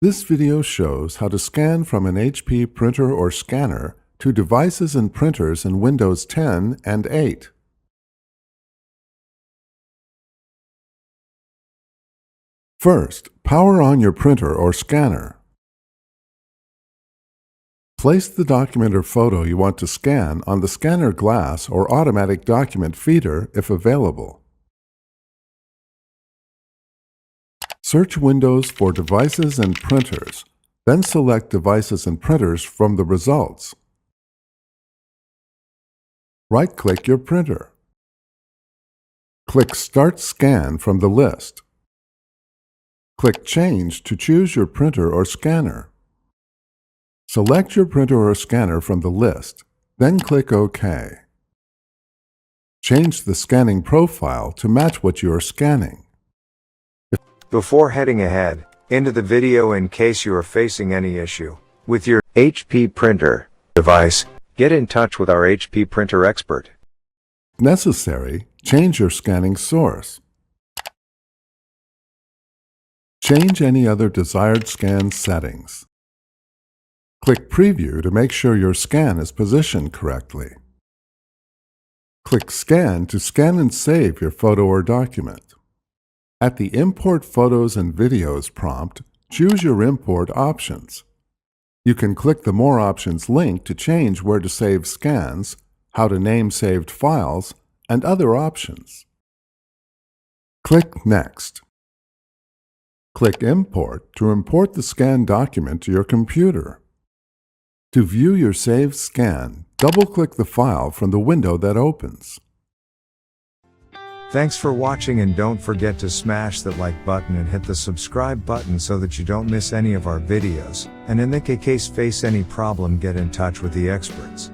This video shows how to scan from an HP printer or scanner to devices and printers in Windows 10 and 8. First, power on your printer or scanner. Place the document or photo you want to scan on the scanner glass or automatic document feeder if available. Search Windows for Devices and Printers, then select Devices and Printers from the results. Right-click your printer. Click Start Scan from the list. Click Change to choose your printer or scanner. Select your printer or scanner from the list, then click OK. Change the scanning profile to match what you are scanning. Before heading ahead into the video, in case you are facing any issue with your HP printer device, get in touch with our HP printer expert. If necessary, change your scanning source. Change any other desired scan settings. Click Preview to make sure your scan is positioned correctly. Click Scan to scan and save your photo or document. At the Import Photos and Videos prompt, choose your import options. You can click the More Options link to change where to save scans, how to name saved files, and other options. Click Next. Click Import to import the scanned document to your computer. To view your saved scan, double-click the file from the window that opens. Thanks for watching, and don't forget to smash that like button and hit the subscribe button so that you don't miss any of our videos. And in the case face any problem, get in touch with the experts.